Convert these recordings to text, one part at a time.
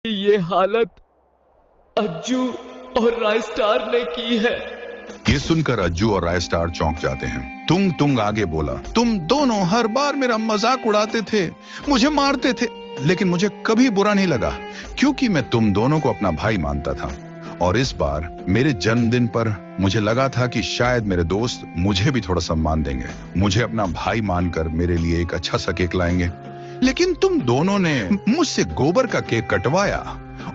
ये हालत अज्जू और रायस्टार ने की है। ये सुनकर अज्जू और रायस्टार चौंक जाते हैं। तुंग आगे बोला, तुम दोनों हर बार मेरा मजाक उड़ाते थे, मुझे मारते थे, लेकिन मुझे कभी बुरा नहीं लगा क्योंकि मैं तुम दोनों को अपना भाई मानता था। और इस बार मेरे जन्मदिन पर मुझे लगा था कि शायद मेरे दोस्त मुझे भी थोड़ा सम्मान देंगे, मुझे अपना भाई मानकर मेरे लिए एक अच्छा सा केक लाएंगे। लेकिन तुम दोनों ने मुझसे गोबर का केक कटवाया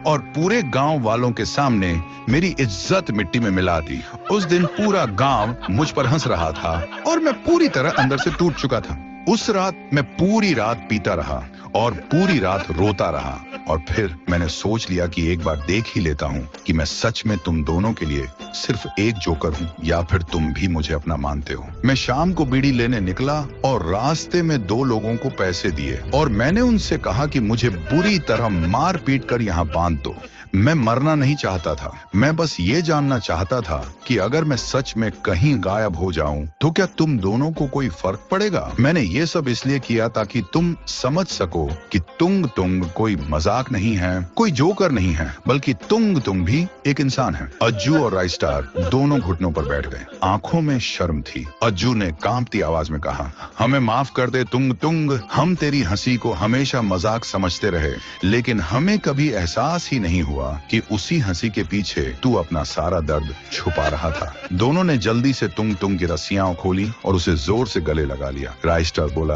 और पूरे गांव वालों के सामने मेरी इज्जत मिट्टी में मिला दी। उस दिन पूरा गांव मुझ पर हंस रहा था और मैं पूरी तरह अंदर से टूट चुका था। उस रात मैं पूरी रात पीता रहा और पूरी रात रोता रहा और फिर मैंने सोच लिया कि एक बार देख ही लेता हूँ कि मैं सच में तुम दोनों के लिए सिर्फ एक जोकर हूँ या फिर तुम भी मुझे अपना मानते हो। मैं शाम को बीड़ी लेने निकला और रास्ते में 2 लोगों को पैसे दिए और मैंने उनसे कहा कि मुझे बुरी तरह मार पीट कर यहाँ बांध दो। मैं मरना नहीं चाहता था, मैं बस ये जानना चाहता था कि अगर मैं सच में कहीं गायब हो जाऊं तो क्या तुम दोनों को कोई फर्क पड़ेगा। मैंने ये सब इसलिए किया ताकि तुम समझ सको कि तुंग कोई मजाक नहीं है, कोई जोकर नहीं है, बल्कि तुंग भी एक इंसान है। अज्जू और रायस्टार दोनों घुटनों पर बैठ गए, आंखों में शर्म थी। अज्जू ने कांपती आवाज में कहा, हमें माफ कर दे तुंग, हम तेरी हंसी को हमेशा मजाक समझते रहे, लेकिन हमें कभी एहसास ही नहीं हुआ कि उसी हंसी के पीछे तू अपना सारा दर्द छुपा रहा था। दोनों ने जल्दी से तुंग की रस्सियां खोली और उसे जोर से गले लगा लिया। रायस्टार बोला,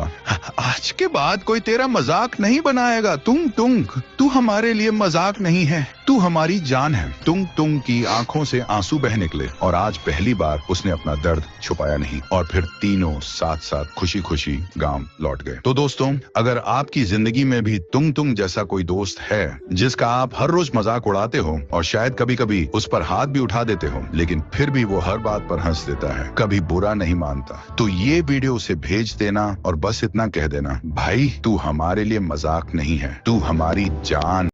आज के बाद कोई तेरा मजाक नहीं बनाएगा तुंग, तू हमारे लिए मजाक नहीं है, तू हमारी जान है। तुंग की आंखों से आंसू बह निकले और आज पहली बार उसने अपना दर्द छुपाया नहीं और फिर तीनों साथ साथ खुशी गांव लौट गए। तो दोस्तों, अगर आपकी जिंदगी में भी तुंग जैसा कोई दोस्त है जिसका आप हर रोज मजाक उड़ाते हो और शायद कभी उस पर हाथ भी उठा देते हो, लेकिन फिर भी वो हर बात पर हंस देता है, कभी बुरा नहीं मानता, तो ये वीडियो उसे भेज देना और बस इतना कह देना, भाई तू हमारे लिए मजाक नहीं है, तू हमारी जान